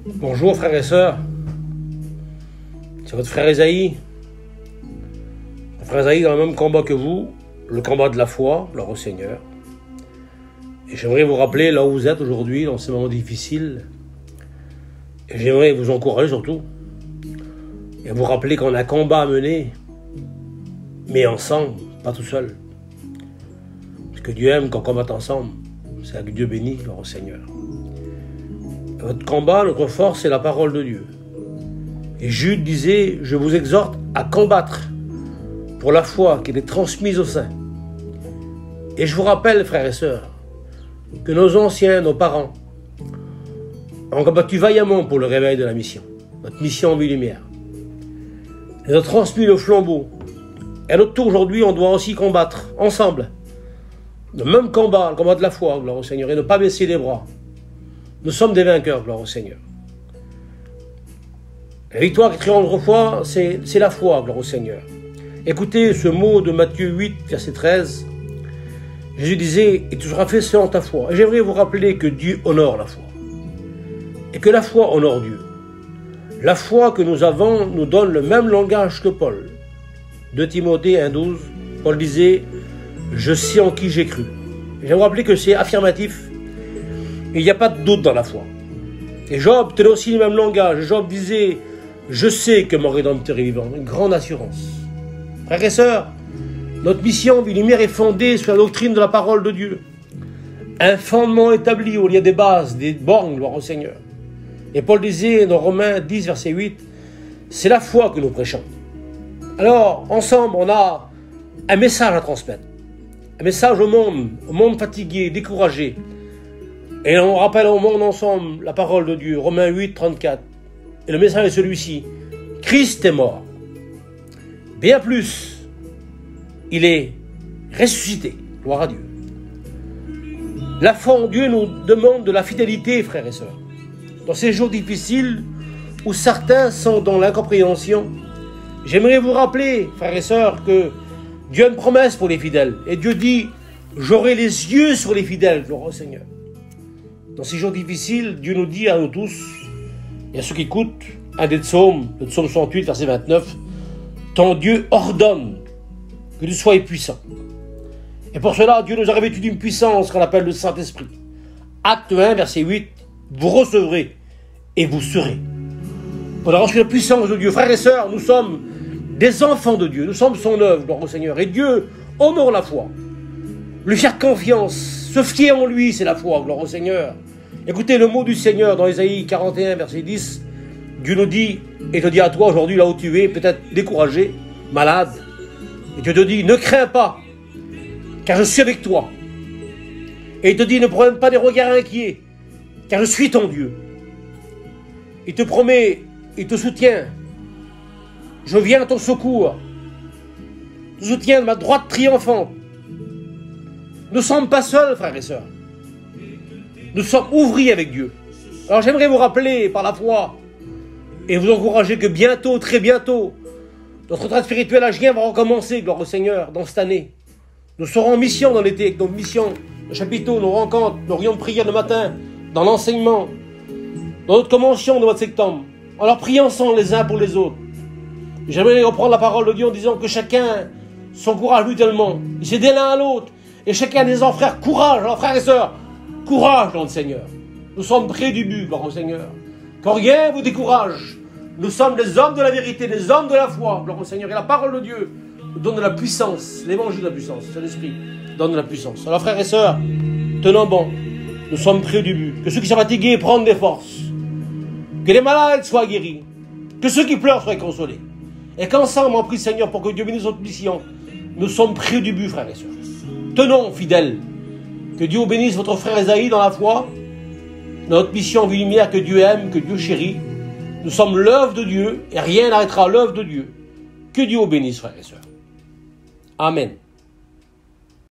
Bonjour frères et sœurs, c'est votre frère Esaïe. Mon frère Esaïe dans le même combat que vous, le combat de la foi, gloire au Seigneur. Et j'aimerais vous rappeler là où vous êtes aujourd'hui, dans ces moments difficiles. Et j'aimerais vous encourager surtout, et vous rappeler qu'on a un combat à mener, mais ensemble, pas tout seul. Parce que Dieu aime qu'on combatte ensemble, c'est là que Dieu bénit, gloire au Seigneur. Votre combat, notre force, c'est la parole de Dieu. Et Jude disait, je vous exhorte à combattre pour la foi qui est transmise aux saints. Et je vous rappelle, frères et sœurs, que nos anciens, nos parents, ont combattu vaillamment pour le réveil de la mission, notre mission en vie-lumière. Ils ont transmis le flambeau. Et à notre tour, aujourd'hui, on doit aussi combattre, ensemble, le même combat, le combat de la foi, gloire au Seigneur, et ne pas baisser les bras. Nous sommes des vainqueurs, gloire au Seigneur. La victoire qui triomphe autrefois, c'est la foi, gloire au Seigneur. Écoutez ce mot de Matthieu 8, verset 13. Jésus disait, et tu seras fait selon ta foi. Et j'aimerais vous rappeler que Dieu honore la foi. Et que la foi honore Dieu. La foi que nous avons nous donne le même langage que Paul. 2 Timothée 1,12, Paul disait, je sais en qui j'ai cru. J'aimerais vous rappeler que c'est affirmatif. Il n'y a pas de doute dans la foi. Et Job tenait aussi le même langage. Job disait, je sais que mon Rédempteur est vivant. Une grande assurance. Frères et sœurs, notre mission, Vie Lumière, est fondée sur la doctrine de la parole de Dieu. Un fondement établi où il y a des bases, des bornes, gloire au Seigneur. Et Paul disait dans Romains 10, verset 8, c'est la foi que nous prêchons. Alors, ensemble, on a un message à transmettre. Un message au monde fatigué, découragé. Et on rappelle au monde ensemble la parole de Dieu, Romains 8, 34. Et le message est celui-ci. Christ est mort. Bien plus, il est ressuscité. Gloire à Dieu. La foi en Dieu nous demande de la fidélité, frères et sœurs. Dans ces jours difficiles où certains sont dans l'incompréhension, j'aimerais vous rappeler, frères et sœurs, que Dieu a une promesse pour les fidèles. Et Dieu dit, j'aurai les yeux sur les fidèles, gloire au Seigneur. Dans ces jours difficiles, Dieu nous dit à nous tous, et à ceux qui écoutent, un des psaumes, le psaume 68, verset 29, ton Dieu ordonne que tu sois puissant. Et pour cela, Dieu nous a revêtus d'une puissance qu'on appelle le Saint-Esprit. Acte 1, verset 8, vous recevrez et vous serez. Pour reçu la puissance de Dieu, frères et sœurs, nous sommes des enfants de Dieu, nous sommes son œuvre, gloire au Seigneur. Et Dieu honore la foi. Lui faire confiance, se fier en lui, c'est la foi, gloire au Seigneur. Écoutez le mot du Seigneur dans Ésaïe 41, verset 10. Dieu nous dit, et te dit à toi aujourd'hui, là où tu es, peut-être découragé, malade. Et Dieu te dit, ne crains pas, car je suis avec toi. Et il te dit, ne promène pas des regards inquiets, car je suis ton Dieu. Il te promet, il te soutient. Je viens à ton secours. Je te soutiens de ma droite triomphante. Nous ne sommes pas seuls, frères et sœurs. Nous sommes ouvriers avec Dieu. Alors j'aimerais vous rappeler par la foi et vous encourager que bientôt, très bientôt, notre retraite spirituelle à Gien va recommencer, gloire au Seigneur, dans cette année. Nous serons en mission dans l'été, avec nos missions, nos chapiteaux, nos rencontres, nos réunions de prière le matin, dans l'enseignement, dans notre convention de mois de septembre. Alors prions ensemble les uns pour les autres. J'aimerais reprendre la parole de Dieu en disant que chacun s'encourage mutuellement. Il s'aide l'un à l'autre. Et chacun des enfants, frères, courage, alors frères et sœurs, courage dans le Seigneur. Nous sommes près du but, gloire au Seigneur. Que rien vous décourage. Nous sommes des hommes de la vérité, des hommes de la foi, gloire au Seigneur. Et la parole de Dieu nous donne de la puissance, l'évangile de la puissance, Saint-Esprit donne de la puissance. Alors frères et sœurs, tenons bon, nous sommes près du but. Que ceux qui sont fatigués prennent des forces. Que les malades soient guéris. Que ceux qui pleurent soient consolés. Et qu'ensemble, on prie Seigneur pour que Dieu bénisse notre mission. Nous sommes près du but, frères et sœurs. Tenons, fidèles, que Dieu bénisse votre frère Esaïe dans la foi, dans notre mission Vie Lumière que Dieu aime, que Dieu chérit. Nous sommes l'œuvre de Dieu et rien n'arrêtera l'œuvre de Dieu. Que Dieu bénisse, frères et sœurs. Amen.